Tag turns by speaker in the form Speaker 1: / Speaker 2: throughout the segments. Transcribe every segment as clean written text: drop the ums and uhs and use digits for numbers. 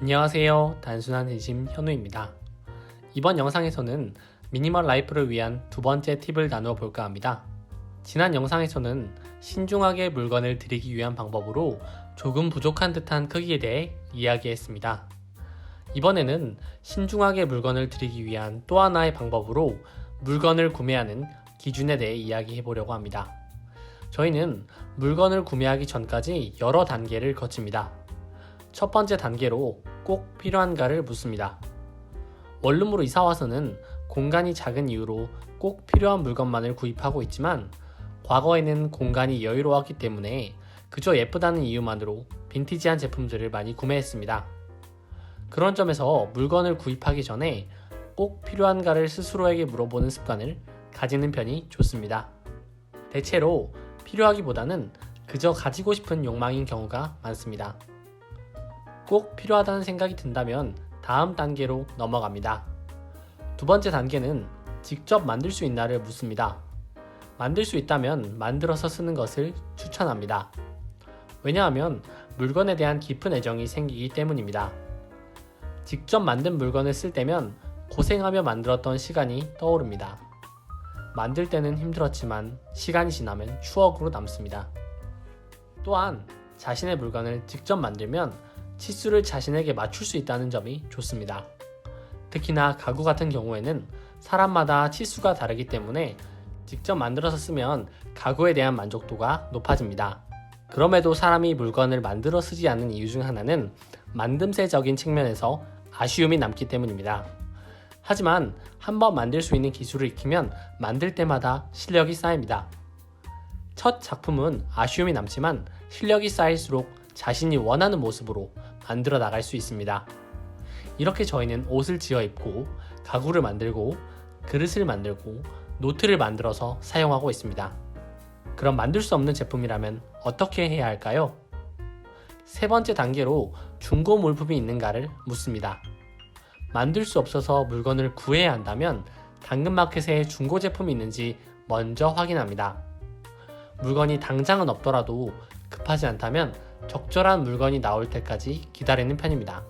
Speaker 1: 안녕하세요. 단순한 진심 현우입니다. 이번 영상에서는 미니멀 라이프를 위한 두 번째 팁을 나누어 볼까 합니다. 지난 영상에서는 신중하게 물건을 들이기 위한 방법으로 조금 부족한 듯한 크기에 대해 이야기했습니다. 이번에는 신중하게 물건을 들이기 위한 또 하나의 방법으로 물건을 구매하는 기준에 대해 이야기해 보려고 합니다. 저희는 물건을 구매하기 전까지 여러 단계를 거칩니다. 첫 번째 단계로 꼭 필요한가를 묻습니다. 원룸으로 이사와서는 공간이 작은 이유로 꼭 필요한 물건만을 구입하고 있지만 과거에는 공간이 여유로웠기 때문에 그저 예쁘다는 이유만으로 빈티지한 제품들을 많이 구매했습니다. 그런 점에서 물건을 구입하기 전에 꼭 필요한가를 스스로에게 물어보는 습관을 가지는 편이 좋습니다. 대체로 필요하기보다는 그저 가지고 싶은 욕망인 경우가 많습니다. 꼭 필요하다는 생각이 든다면 다음 단계로 넘어갑니다. 두 번째 단계는 직접 만들 수 있나를 묻습니다. 만들 수 있다면 만들어서 쓰는 것을 추천합니다. 왜냐하면 물건에 대한 깊은 애정이 생기기 때문입니다. 직접 만든 물건을 쓸 때면 고생하며 만들었던 시간이 떠오릅니다. 만들 때는 힘들었지만 시간이 지나면 추억으로 남습니다. 또한 자신의 물건을 직접 만들면 치수를 자신에게 맞출 수 있다는 점이 좋습니다. 특히나 가구 같은 경우에는 사람마다 치수가 다르기 때문에 직접 만들어서 쓰면 가구에 대한 만족도가 높아집니다. 그럼에도 사람이 물건을 만들어 쓰지 않는 이유 중 하나는 만듦새적인 측면에서 아쉬움이 남기 때문입니다. 하지만 한번 만들 수 있는 기술을 익히면 만들 때마다 실력이 쌓입니다. 첫 작품은 아쉬움이 남지만 실력이 쌓일수록 자신이 원하는 모습으로 만들어 나갈 수 있습니다. 이렇게 저희는 옷을 지어 입고 가구를 만들고 그릇을 만들고 노트를 만들어서 사용하고 있습니다. 그럼 만들 수 없는 제품이라면 어떻게 해야 할까요? 세 번째 단계로 중고 물품이 있는가를 묻습니다. 만들 수 없어서 물건을 구해야 한다면 당근마켓에 중고 제품이 있는지 먼저 확인합니다. 물건이 당장은 없더라도 급하지 않다면 적절한 물건이 나올 때까지 기다리는 편입니다.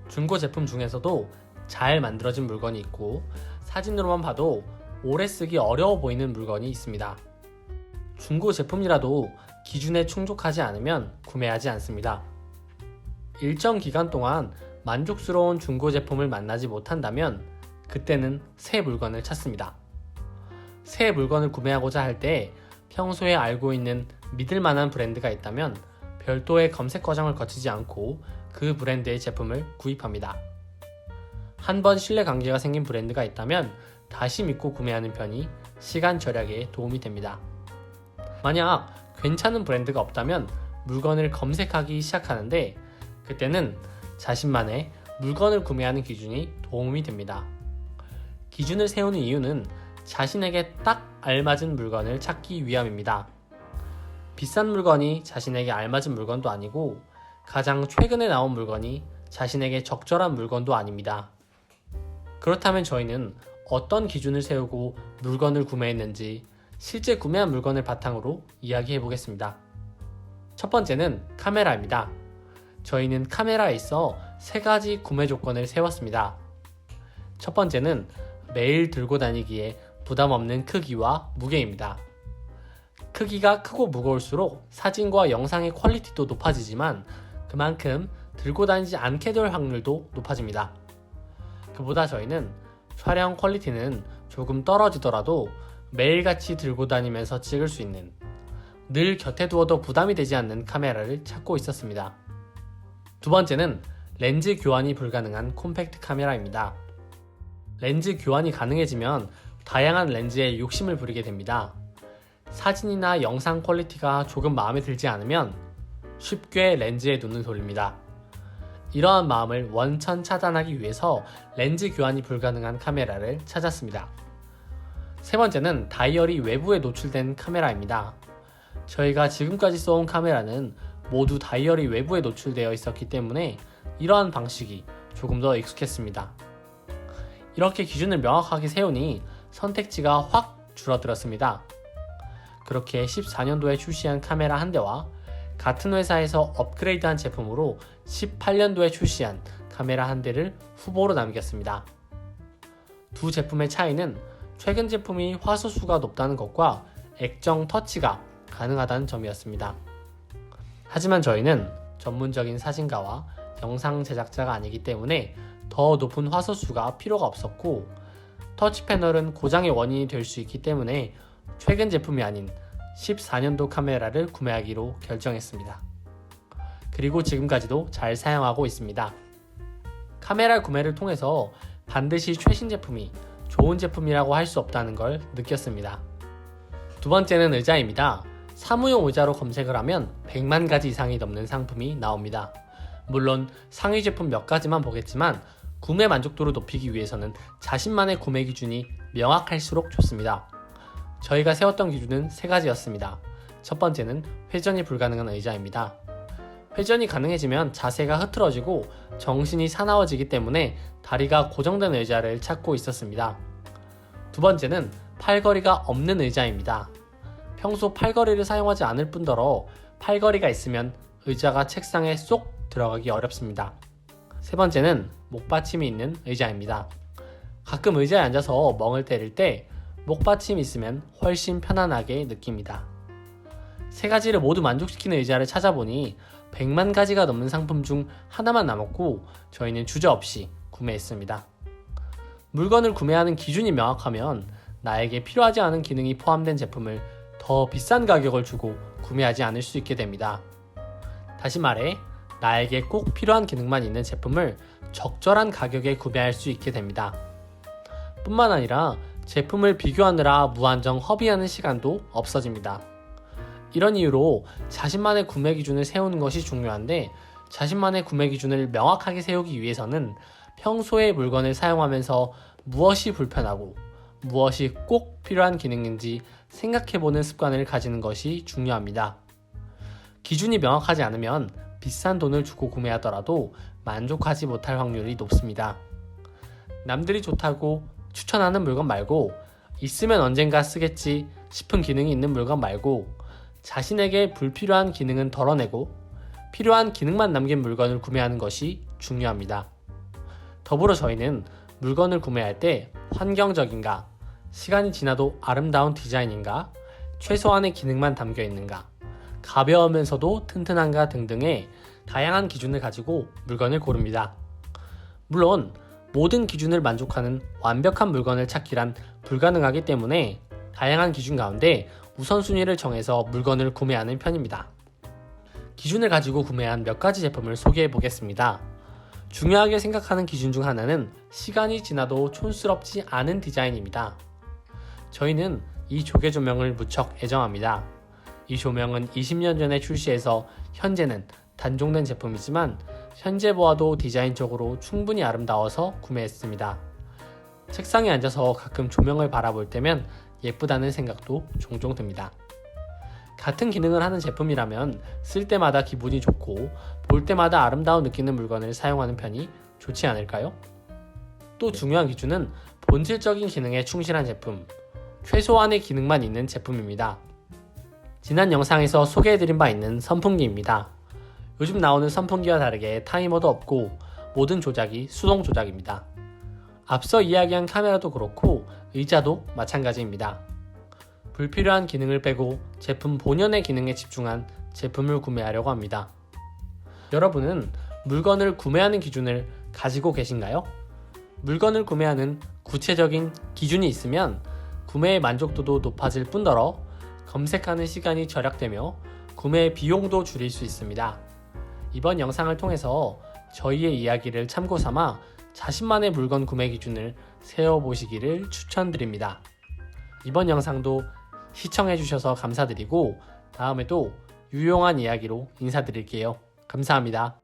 Speaker 1: 중고 제품 중에서도 잘 만들어진 물건이 있고 사진으로만 봐도 오래 쓰기 어려워 보이는 물건이 있습니다. 중고 제품이라도 기준에 충족하지 않으면 구매하지 않습니다. 일정 기간 동안 만족스러운 중고 제품을 만나지 못한다면 그때는 새 물건을 찾습니다. 새 물건을 구매하고자 할 때 평소에 알고 있는 믿을 만한 브랜드가 있다면 별도의 검색 과정을 거치지 않고 그 브랜드의 제품을 구입합니다. 한번 신뢰 관계가 생긴 브랜드가 있다면 다시 믿고 구매하는 편이 시간 절약에 도움이 됩니다. 만약 괜찮은 브랜드가 없다면 물건을 검색하기 시작하는데 그때는 자신만의 물건을 구매하는 기준이 도움이 됩니다. 기준을 세우는 이유는 자신에게 딱 알맞은 물건을 찾기 위함입니다. 비싼 물건이 자신에게 알맞은 물건도 아니고 가장 최근에 나온 물건이 자신에게 적절한 물건도 아닙니다. 그렇다면 저희는 어떤 기준을 세우고 물건을 구매했는지 실제 구매한 물건을 바탕으로 이야기해 보겠습니다. 첫 번째는 카메라입니다. 저희는 카메라에 있어 세 가지 구매 조건을 세웠습니다. 첫 번째는 매일 들고 다니기에 부담 없는 크기와 무게입니다. 크기가 크고 무거울수록 사진과 영상의 퀄리티도 높아지지만 그만큼 들고 다니지 않게 될 확률도 높아집니다. 그보다 저희는 촬영 퀄리티는 조금 떨어지더라도 매일같이 들고 다니면서 찍을 수 있는 늘 곁에 두어도 부담이 되지 않는 카메라를 찾고 있었습니다. 두 번째는 렌즈 교환이 불가능한 콤팩트 카메라입니다. 렌즈 교환이 가능해지면 다양한 렌즈에 욕심을 부리게 됩니다. 사진이나 영상 퀄리티가 조금 마음에 들지 않으면 쉽게 렌즈에 눈을 돌립니다. 이러한 마음을 원천 차단하기 위해서 렌즈 교환이 불가능한 카메라를 찾았습니다. 세 번째는 다이어리 외부에 노출된 카메라입니다. 저희가 지금까지 써온 카메라는 모두 다이어리 외부에 노출되어 있었기 때문에 이러한 방식이 조금 더 익숙했습니다. 이렇게 기준을 명확하게 세우니 선택지가 확 줄어들었습니다. 그렇게 14년도에 출시한 카메라 한 대와 같은 회사에서 업그레이드한 제품으로 18년도에 출시한 카메라 한 대를 후보로 남겼습니다. 두 제품의 차이는 최근 제품이 화소수가 높다는 것과 액정 터치가 가능하다는 점이었습니다. 하지만 저희는 전문적인 사진가와 영상 제작자가 아니기 때문에 더 높은 화소수가 필요가 없었고, 터치 패널은 고장의 원인이 될 수 있기 때문에 최근 제품이 아닌 14년도 카메라를 구매하기로 결정했습니다. 그리고 지금까지도 잘 사용하고 있습니다. 카메라 구매를 통해서 반드시 최신 제품이 좋은 제품이라고 할 수 없다는 걸 느꼈습니다. 두 번째는 의자입니다. 사무용 의자로 검색을 하면 100만 가지 이상이 넘는 상품이 나옵니다. 물론 상위 제품 몇 가지만 보겠지만 구매 만족도를 높이기 위해서는 자신만의 구매 기준이 명확할수록 좋습니다. 저희가 세웠던 기준은 3가지였습니다. 첫 번째는 회전이 불가능한 의자입니다. 회전이 가능해지면 자세가 흐트러지고 정신이 사나워지기 때문에 다리가 고정된 의자를 찾고 있었습니다. 두 번째는 팔걸이가 없는 의자입니다. 평소 팔걸이를 사용하지 않을 뿐더러 팔걸이가 있으면 의자가 책상에 쏙 들어가기 어렵습니다. 세 번째는 목받침이 있는 의자입니다. 가끔 의자에 앉아서 멍을 때릴 때 목받침이 있으면 훨씬 편안하게 느낍니다. 3가지를 모두 만족시키는 의자를 찾아보니 100만 가지가 넘는 상품 중 하나만 남았고 저희는 주저없이 구매했습니다. 물건을 구매하는 기준이 명확하면 나에게 필요하지 않은 기능이 포함된 제품을 더 비싼 가격을 주고 구매하지 않을 수 있게 됩니다. 다시 말해, 나에게 꼭 필요한 기능만 있는 제품을 적절한 가격에 구매할 수 있게 됩니다. 뿐만 아니라 제품을 비교하느라 무한정 허비하는 시간도 없어집니다. 이런 이유로 자신만의 구매 기준을 세우는 것이 중요한데, 자신만의 구매 기준을 명확하게 세우기 위해서는 평소에 물건을 사용하면서 무엇이 불편하고 무엇이 꼭 필요한 기능인지 생각해보는 습관을 가지는 것이 중요합니다. 기준이 명확하지 않으면 비싼 돈을 주고 구매하더라도 만족하지 못할 확률이 높습니다. 남들이 좋다고 추천하는 물건 말고, 있으면 언젠가 쓰겠지 싶은 기능이 있는 물건 말고, 자신에게 불필요한 기능은 덜어내고 필요한 기능만 남긴 물건을 구매하는 것이 중요합니다. 더불어 저희는 물건을 구매할 때 환경적인가, 시간이 지나도 아름다운 디자인인가, 최소한의 기능만 담겨 있는가, 가벼우면서도 튼튼한가 등등의 다양한 기준을 가지고 물건을 고릅니다. 물론 모든 기준을 만족하는 완벽한 물건을 찾기란 불가능하기 때문에 다양한 기준 가운데 우선순위를 정해서 물건을 구매하는 편입니다. 기준을 가지고 구매한 몇 가지 제품을 소개해 보겠습니다. 중요하게 생각하는 기준 중 하나는 시간이 지나도 촌스럽지 않은 디자인입니다. 저희는 이 조개 조명을 무척 애정합니다. 이 조명은 20년 전에 출시해서 현재는 단종된 제품이지만 현재 보아도 디자인적으로 충분히 아름다워서 구매했습니다. 책상에 앉아서 가끔 조명을 바라볼 때면 예쁘다는 생각도 종종 듭니다. 같은 기능을 하는 제품이라면 쓸 때마다 기분이 좋고 볼 때마다 아름다운 느끼는 물건을 사용하는 편이 좋지 않을까요? 또 중요한 기준은 본질적인 기능에 충실한 제품, 최소한의 기능만 있는 제품입니다. 지난 영상에서 소개해드린 바 있는 선풍기입니다. 요즘 나오는 선풍기와 다르게 타이머도 없고 모든 조작이 수동 조작입니다. 앞서 이야기한 카메라도 그렇고 의자도 마찬가지입니다. 불필요한 기능을 빼고 제품 본연의 기능에 집중한 제품을 구매하려고 합니다. 여러분은 물건을 구매하는 기준을 가지고 계신가요? 물건을 구매하는 구체적인 기준이 있으면 구매의 만족도도 높아질 뿐더러 검색하는 시간이 절약되며 구매 비용도 줄일 수 있습니다. 이번 영상을 통해서 저희의 이야기를 참고 삼아 자신만의 물건 구매 기준을 세워보시기를 추천드립니다. 이번 영상도 시청해주셔서 감사드리고 다음에도 유용한 이야기로 인사드릴게요. 감사합니다.